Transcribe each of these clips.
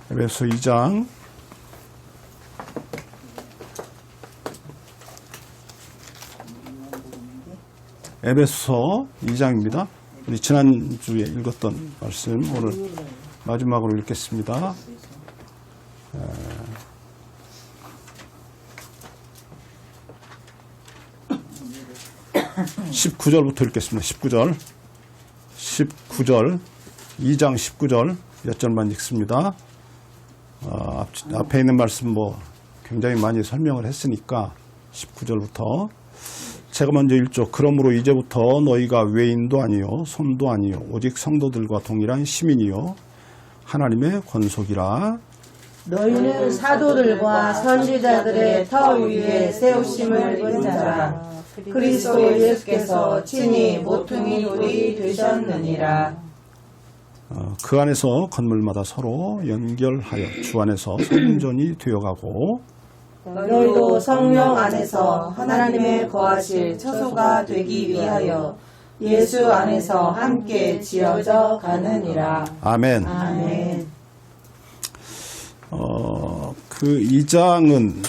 에베소 2장 에베소 2장입니다. 우리 지난주에 읽었던 말씀 오늘 마지막으로 읽겠습니다. 19절부터 읽겠습니다. 19절 2장 19절 몇 절만 읽습니다. 앞에 있는 말씀 굉장히 많이 설명을 했으니까 19절부터 제가 먼저 읽죠. 그러므로 이제부터 너희가 외인도 아니요 손도 아니요 오직 성도들과 동일한 시민이요 하나님의 권속이라. 너희는 사도들과 선지자들의 터 위에 세우심을 입은 자라. 그리스도 예수께서 친히 모퉁이 돌이 되셨느니라. 그 안에서 건물마다 서로 연결하여 주 안에서 성전이 되어가고 너희도 성령 안에서 하나님의 거하실 처소가 되기 위하여 예수 안에서 함께 지어져 가느니라. 아멘. 아멘. 그 2장은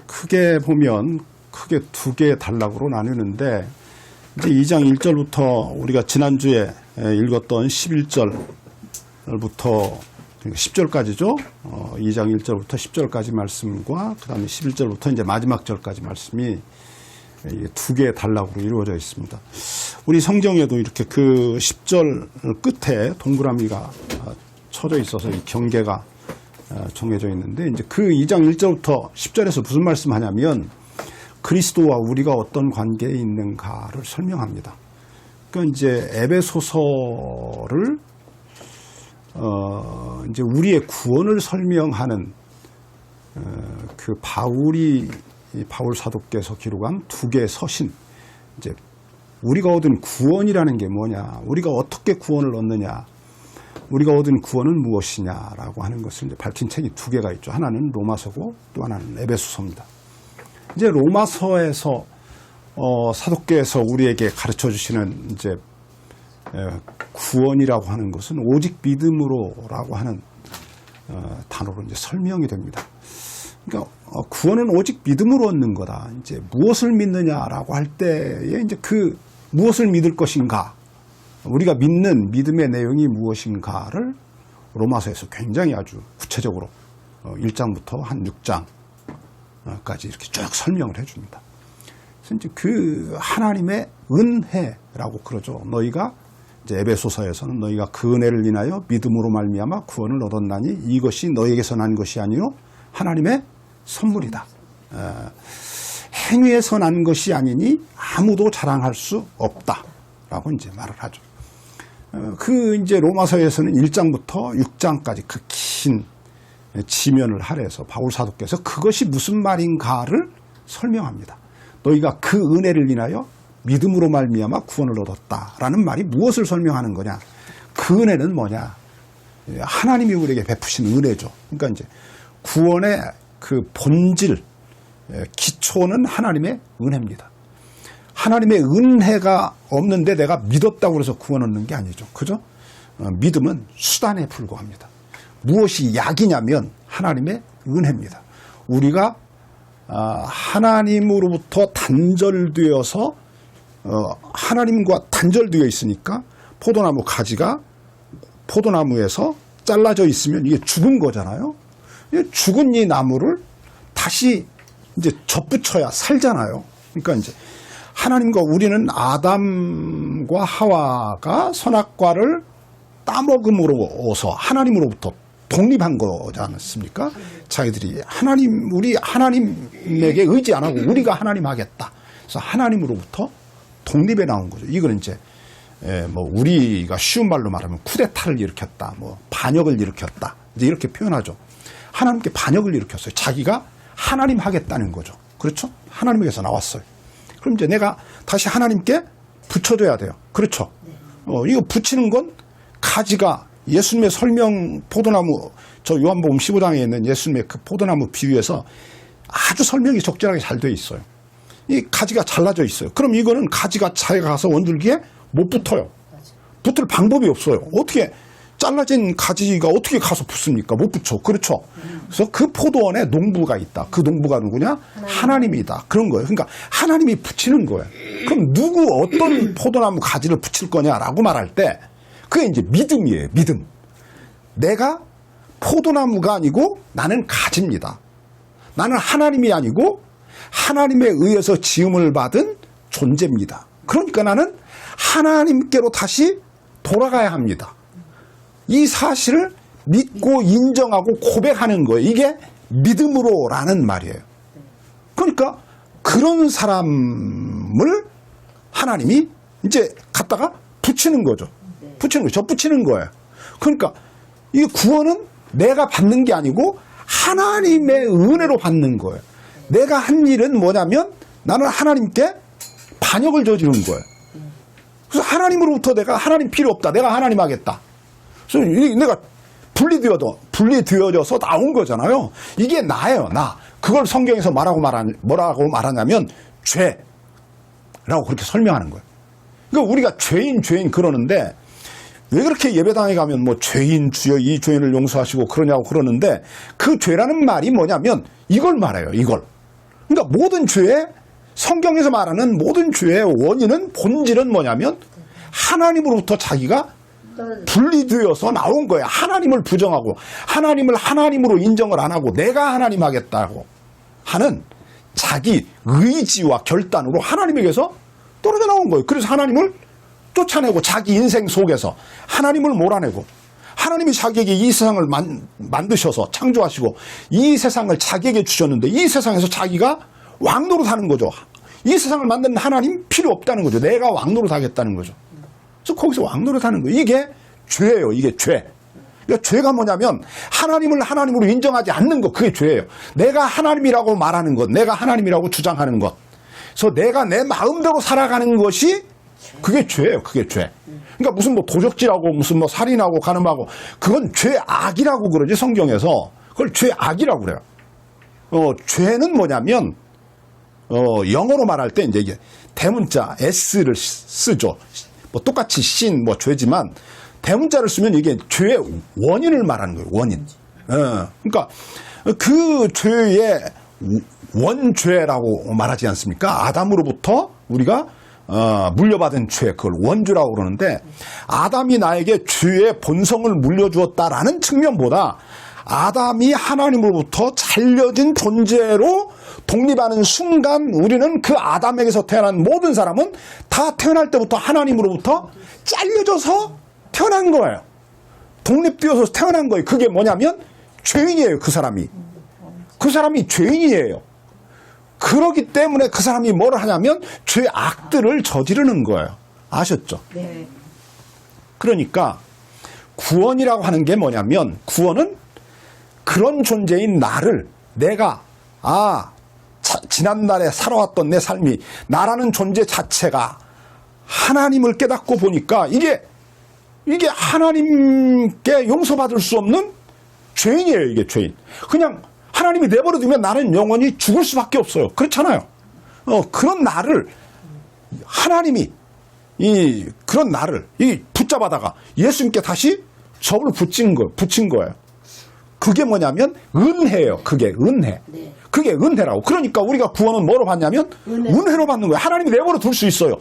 크게 보면 크게 두 개의 단락으로 나누는데 이제 2장 1절부터 우리가 지난주에 읽었던 11절부터 10절까지죠. 2장 1절부터 10절까지 말씀과 그 다음에 11절부터 이제 마지막 절까지 말씀이 두 개의 단락으로 이루어져 있습니다. 우리 성경에도 이렇게 그 10절 끝에 동그라미가 쳐져 있어서 이 경계가 정해져 있는데 이제 그 2장 1절부터 10절에서 무슨 말씀하냐면 그리스도와 우리가 어떤 관계에 있는가를 설명합니다. 그러니까 이제 에베소서를 이제 우리의 구원을 설명하는 그 바울 사도께서 기록한 두 개의 서신, 이제 우리가 얻은 구원이라는 게 뭐냐, 우리가 어떻게 구원을 얻느냐, 우리가 얻은 구원은 무엇이냐라고 하는 것을 이제 밝힌 책이 두 개가 있죠. 하나는 로마서고 또 하나는 에베소서입니다. 이제 로마서에서 사도께서 우리에게 가르쳐 주시는 이제 구원이라고 하는 것은 오직 믿음으로라고 하는 단어로 이제 설명이 됩니다. 그러니까 구원은 오직 믿음으로 얻는 거다. 이제 무엇을 믿느냐라고 할 때에 이제 그 무엇을 믿을 것인가, 우리가 믿는 믿음의 내용이 무엇인가를 로마서에서 굉장히 아주 구체적으로 1장부터 한 6장까지 이렇게 쭉 설명을 해줍니다. 그래서 이제 그 하나님의 은혜라고 그러죠. 너희가 이제 에베소서에서는 너희가 그 은혜를 인하여 믿음으로 말미암아 구원을 얻었나니 이것이 너희에게서 난 것이 아니요 하나님의 선물이다. 행위에서 난 것이 아니니 아무도 자랑할 수 없다라고 이제 말을 하죠. 그 이제 로마서에서는 1장부터 6장까지 그 긴 지면을 할애해서 바울 사도께서 그것이 무슨 말인가를 설명합니다. 너희가 그 은혜를 인하여 믿음으로 말미암아 구원을 얻었다라는 말이 무엇을 설명하는 거냐? 그 은혜는 뭐냐? 하나님이 우리에게 베푸신 은혜죠. 그러니까 이제 구원의 그 본질, 기초는 하나님의 은혜입니다. 하나님의 은혜가 없는데 내가 믿었다고 해서 구원 얻는 게 아니죠. 그죠? 믿음은 수단에 불과합니다. 무엇이 약이냐면 하나님의 은혜입니다. 우리가 하나님으로부터 단절되어서 하나님과 단절되어 있으니까 포도나무 가지가 포도나무에서 잘라져 있으면 이게 죽은 거잖아요. 죽은 이 나무를 다시 이제 접붙여야 살잖아요. 그러니까 이제 하나님과 우리는 아담과 하와가 선악과를 따먹음으로서 하나님으로부터 독립한 거지 않습니까? 자기들이 우리 하나님에게 의지 안 하고 우리가 하나님 하겠다. 그래서 하나님으로부터 독립해 나온 거죠. 이거는 이제 우리가 쉬운 말로 말하면 쿠데타를 일으켰다, 반역을 일으켰다, 이제 이렇게 표현하죠. 하나님께 반역을 일으켰어요. 자기가 하나님 하겠다는 거죠. 그렇죠? 하나님에게서 나왔어요. 그럼 이제 내가 다시 하나님께 붙여줘야 돼요. 그렇죠? 이거 붙이는 건 가지가 예수님의 설명 포도나무, 저 요한복음 15장에 있는 예수님의 그 포도나무 비유에서 아주 설명이 적절하게 잘 돼 있어요. 이 가지가 잘라져 있어요. 그럼 이거는 가지가 자기가 가서 원줄기에 못 붙어요. 붙을 방법이 없어요. 어떻게 잘라진 가지가 어떻게 가서 붙습니까? 못 붙여. 그렇죠. 그래서 그 포도원에 농부가 있다. 그 농부가 누구냐? 하나님이다. 그런 거예요. 그러니까 하나님이 붙이는 거예요. 그럼 누구 어떤 포도나무 가지를 붙일 거냐라고 말할 때 그게 이제 믿음이에요. 믿음. 내가 포도나무가 아니고 나는 가지입니다. 나는 하나님이 아니고 하나님에 의해서 지음을 받은 존재입니다. 그러니까 나는 하나님께로 다시 돌아가야 합니다. 이 사실을 믿고 인정하고 고백하는 거예요. 이게 믿음으로라는 말이에요. 그러니까 그런 사람을 하나님이 이제 갖다가 붙이는 거죠. 붙이는 거죠. 붙이는 거예요. 그러니까 이 구원은 내가 받는 게 아니고 하나님의 은혜로 받는 거예요. 내가 한 일은 뭐냐면 나는 하나님께 반역을 저지른 거예요. 그래서 하나님으로부터 내가 하나님 필요 없다. 내가 하나님 하겠다. 그래서 내가 분리되어져서 나온 거잖아요. 이게 나예요. 나. 그걸 성경에서 뭐라고 말하냐면 죄라고 그렇게 설명하는 거예요. 그러니까 우리가 죄인 그러는데 왜 그렇게 예배당에 가면 뭐 죄인 주여 이 죄인을 용서하시고 그러냐고 그러는데 그 죄라는 말이 뭐냐면 이걸 말해요. 이걸. 그러니까 모든 죄의 성경에서 말하는 모든 죄의 원인은 본질은 뭐냐면 하나님으로부터 자기가 분리되어서 나온 거예요. 하나님을 부정하고 하나님을 하나님으로 인정을 안 하고 내가 하나님 하겠다고 하는 자기 의지와 결단으로 하나님에게서 떨어져 나온 거예요. 그래서 하나님을 쫓아내고 자기 인생 속에서 하나님을 몰아내고 하나님이 자기에게 이 세상을 만드셔서 창조하시고 이 세상을 자기에게 주셨는데 이 세상에서 자기가 왕노릇하는 거죠. 이 세상을 만든 하나님 필요 없다는 거죠. 내가 왕노릇하겠다는 거죠. 그래서 거기서 왕노릇하는 거예요. 이게 죄예요. 이게 죄. 그러니까 죄가 뭐냐면 하나님을 하나님으로 인정하지 않는 것. 그게 죄예요. 내가 하나님이라고 말하는 것. 내가 하나님이라고 주장하는 것. 그래서 내가 내 마음대로 살아가는 것이 그게 죄예요. 그게 죄. 그러니까 무슨 뭐 도적질하고 무슨 뭐 살인하고 간음하고 그건 죄악이라고 그러지 성경에서. 그걸 죄악이라고 그래요. 죄는 뭐냐면 영어로 말할 때 이제 이게 대문자 S를 쓰죠. 뭐 똑같이 sin 뭐 죄지만 대문자를 쓰면 이게 죄의 원인을 말하는 거예요. 원인. 그러니까 그 죄의 원죄라고 말하지 않습니까? 아담으로부터 우리가 물려받은 죄, 그걸 원죄라고 그러는데 아담이 나에게 죄의 본성을 물려주었다라는 측면보다 아담이 하나님으로부터 잘려진 존재로 독립하는 순간 우리는 그 아담에게서 태어난 모든 사람은 다 태어날 때부터 하나님으로부터 잘려져서 태어난 거예요. 독립되어서 태어난 거예요. 그게 뭐냐면 죄인이에요. 그 사람이. 그 사람이 죄인이에요. 그렇기 때문에 그 사람이 뭘 하냐면 죄악들을 저지르는 거예요. 아셨죠? 네. 그러니까 구원이라고 하는 게 뭐냐면 구원은 그런 존재인 나를 내가 지난날에 살아왔던 내 삶이 나라는 존재 자체가 하나님을 깨닫고 보니까 이게 하나님께 용서받을 수 없는 죄인이에요. 이게 죄인. 그냥 하나님이 내버려 두면 나는 영원히 죽을 수밖에 없어요. 그렇잖아요. 그런 나를 하나님이 그런 나를 붙잡아다가 예수님께 다시 접을 붙인 거예요. 그게 뭐냐면 은혜예요. 그게 은혜. 네. 그게 은혜라고. 그러니까 우리가 구원은 뭐로 받냐면 은혜로 받는 거예요. 하나님이 내버려 둘 수 있어요.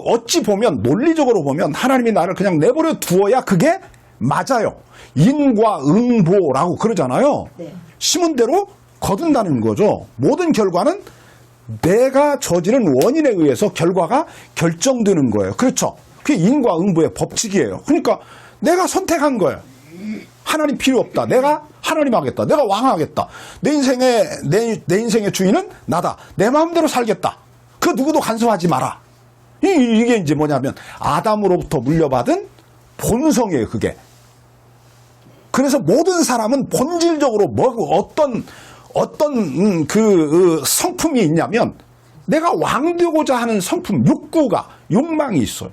어찌 보면 논리적으로 보면 하나님이 나를 그냥 내버려 두어야 그게 맞아요. 인과 응보라고 그러잖아요. 네. 심은 대로 거둔다는 거죠. 모든 결과는 내가 저지른 원인에 의해서 결과가 결정되는 거예요. 그렇죠. 그게 인과 응보의 법칙이에요. 그러니까 내가 선택한 거예요. 하나님 필요 없다. 내가 하나님 하겠다. 내가 왕 하겠다. 내 인생의 주인은 나다. 내 마음대로 살겠다. 그 누구도 간섭하지 마라. 이게 이제 뭐냐면 아담으로부터 물려받은 본성이에요. 그게. 그래서 모든 사람은 본질적으로 어떤 그 성품이 있냐면 내가 왕 되고자 하는 성품, 욕망이 있어요.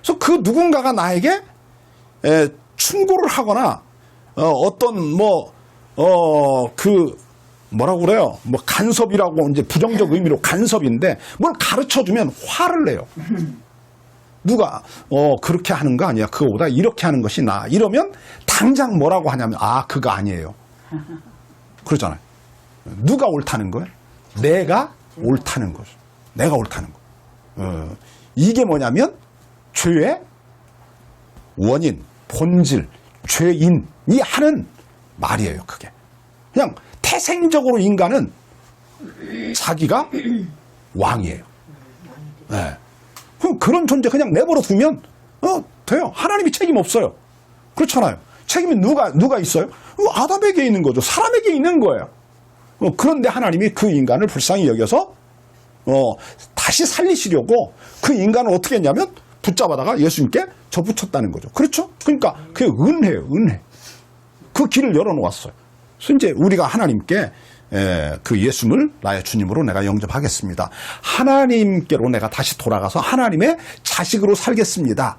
그래서 그 누군가가 나에게 충고를 하거나 뭐라고 그래요? 뭐 간섭이라고 이제 부정적 의미로 간섭인데 뭘 가르쳐 주면 화를 내요. 누가 그렇게 하는 거 아니야. 그거보다 이렇게 하는 것이 나아. 이러면 당장 뭐라고 하냐면 그거 아니에요. 그러잖아요. 누가 옳다는 거예요? 내가 옳다는 거죠. 내가 옳다는 거. 이게 뭐냐면 죄의 원인, 본질, 죄인이 하는 말이에요. 그게. 그냥 태생적으로 인간은 자기가 왕이에요. 네. 그럼 그런 존재 그냥 내버려 두면 돼요. 하나님이 책임 없어요. 그렇잖아요. 책임이 누가 있어요? 아담에게 있는 거죠. 사람에게 있는 거예요. 그런데 하나님이 그 인간을 불쌍히 여겨서 다시 살리시려고 그 인간을 어떻게 했냐면 붙잡아다가 예수님께 접붙였다는 거죠. 그렇죠? 그러니까 그게 은혜예요. 은혜. 그 길을 열어놓았어요. 그래서 이제 우리가 하나님께 그 예수를 나의 주님으로 내가 영접하겠습니다. 하나님께로 내가 다시 돌아가서 하나님의 자식으로 살겠습니다.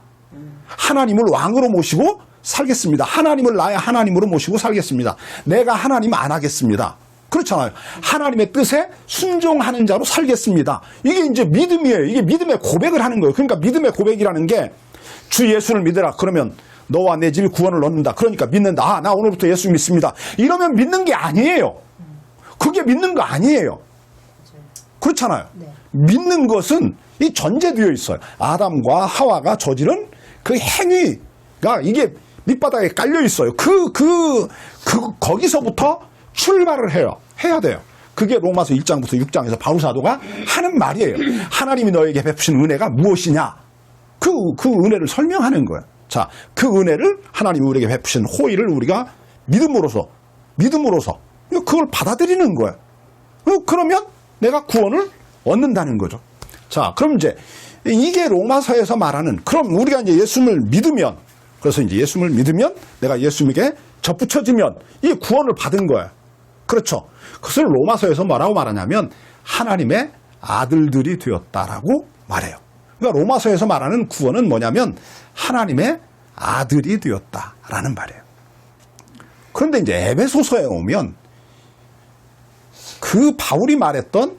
하나님을 왕으로 모시고 살겠습니다. 하나님을 나의 하나님으로 모시고 살겠습니다. 내가 하나님 안 하겠습니다. 그렇잖아요. 하나님의 뜻에 순종하는 자로 살겠습니다. 이게 이제 믿음이에요. 이게 믿음의 고백을 하는 거예요. 그러니까 믿음의 고백이라는 게 주 예수를 믿으라. 그러면 너와 내 집이 구원을 얻는다. 그러니까 믿는다. 나 오늘부터 예수 믿습니다. 이러면 믿는 게 아니에요. 그게 믿는 거 아니에요. 그렇잖아요. 네. 믿는 것은 이 전제되어 있어요. 아담과 하와가 저지른 그 행위가 이게 밑바닥에 깔려 있어요. 거기서부터 출발을 해야 돼요. 그게 로마서 1장부터 6장에서 바울 사도가 하는 말이에요. 하나님이 너에게 베푸신 은혜가 무엇이냐? 그 은혜를 설명하는 거예요. 자, 그 은혜를 하나님이 우리에게 베푸신 호의를 우리가 믿음으로써 그걸 받아들이는 거예요. 그러면 내가 구원을 얻는다는 거죠. 자, 그럼 이제 이게 로마서에서 말하는, 그럼 우리가 이제 예수를 믿으면, 그래서 이제 예수를 믿으면 내가 예수님에게 접붙여지면 이 구원을 받은 거예요. 그렇죠. 그것을 로마서에서 뭐라고 말하냐면 하나님의 아들들이 되었다라고 말해요. 그러니까 로마서에서 말하는 구원은 뭐냐면 하나님의 아들이 되었다라는 말이에요. 그런데 이제 에베소서에 오면 그 바울이 말했던,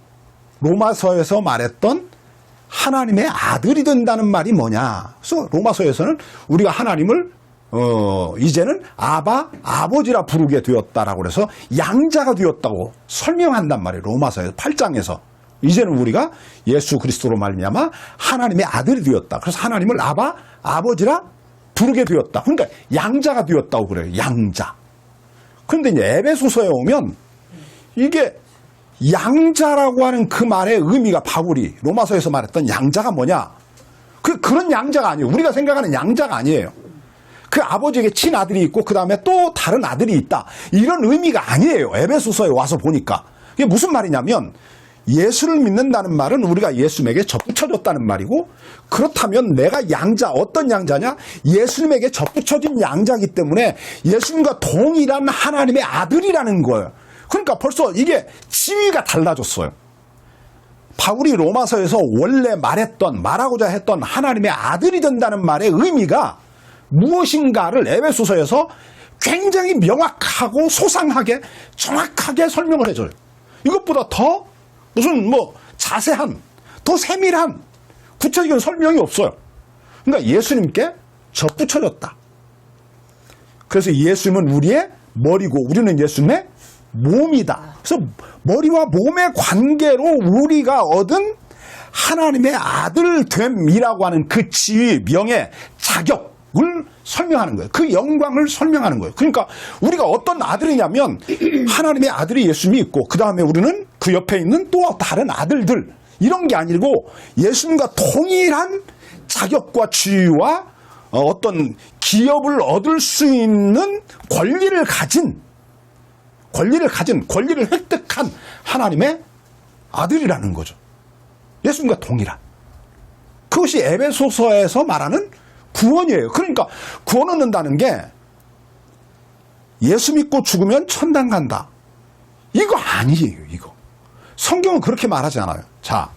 로마서에서 말했던 하나님의 아들이 된다는 말이 뭐냐. 그래서 로마서에서는 우리가 하나님을 이제는 아버지라 부르게 되었다라고 그래서 양자가 되었다고 설명한단 말이에요. 로마서에서 8장에서. 이제는 우리가 예수 그리스도로 말미암아 하나님의 아들이 되었다. 그래서 하나님을 아버지라 부르게 되었다. 그러니까 양자가 되었다고 그래요. 양자. 그런데 이제 에베소서에 오면 이게 양자라고 하는 그 말의 의미가, 바울이 로마서에서 말했던 양자가 뭐냐? 그런 양자가 아니에요. 우리가 생각하는 양자가 아니에요. 그 아버지에게 친아들이 있고 그 다음에 또 다른 아들이 있다. 이런 의미가 아니에요. 에베소서에 와서 보니까. 이게 무슨 말이냐면 예수를 믿는다는 말은 우리가 예수님에게 접붙여졌다는 말이고, 그렇다면 내가 양자, 어떤 양자냐? 예수님에게 접붙여진 양자이기 때문에 예수님과 동일한 하나님의 아들이라는 거예요. 그러니까 벌써 이게 지위가 달라졌어요. 바울이 로마서에서 원래 말하고자 했던 하나님의 아들이 된다는 말의 의미가 무엇인가를 에베소서에서 굉장히 명확하고 소상하게 정확하게 설명을 해줘요. 이것보다 더 무슨 자세한, 더 세밀한 구체적인 설명이 없어요. 그러니까 예수님께 접붙여졌다. 그래서 예수님은 우리의 머리고 우리는 예수님의 몸이다. 그래서 머리와 몸의 관계로 우리가 얻은 하나님의 아들됨이라고 하는 그 지위, 명예, 자격을 설명하는 거예요. 그 영광을 설명하는 거예요. 그러니까 우리가 어떤 아들이냐면 하나님의 아들이 예수님이 있고 그 다음에 우리는 그 옆에 있는 또 다른 아들들, 이런 게 아니고 예수님과 동일한 자격과 지위와 어떤 기업을 얻을 수 있는 권리를 획득한 하나님의 아들이라는 거죠. 예수님과 동일한. 그것이 에베소서에서 말하는 구원이에요. 그러니까 구원 얻는다는 게 예수 믿고 죽으면 천당 간다. 이거 아니에요, 이거. 성경은 그렇게 말하지 않아요. 자,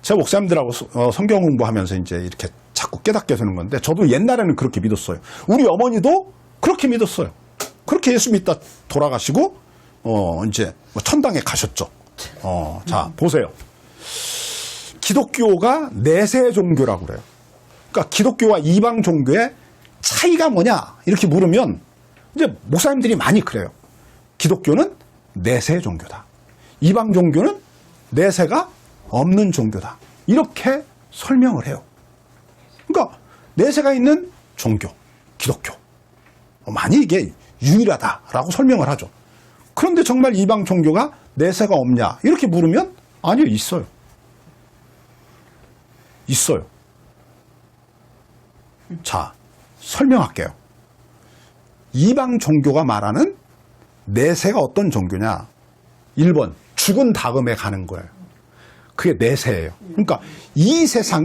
제 목사님들하고 성경 공부하면서 이제 이렇게 자꾸 깨닫게 되는 건데, 저도 옛날에는 그렇게 믿었어요. 우리 어머니도 그렇게 믿었어요. 그렇게 예수 믿다 돌아가시고, 이제 천당에 가셨죠. 자, 보세요. 기독교가 내세 종교라고 그래요. 그러니까 기독교와 이방 종교의 차이가 뭐냐 이렇게 물으면 이제 목사님들이 많이 그래요. 기독교는 내세 종교다. 이방 종교는 내세가 없는 종교다. 이렇게 설명을 해요. 그러니까 내세가 있는 종교, 기독교. 많이 이게 유일하다라고 설명을 하죠. 그런데 정말 이방 종교가 내세가 없냐 이렇게 물으면 아니요, 있어요. 있어요. 자, 설명할게요. 이방 종교가 말하는 내세가 어떤 종교냐? 1번, 죽은 다음에 가는 거예요. 그게 내세예요. 그러니까 이 세상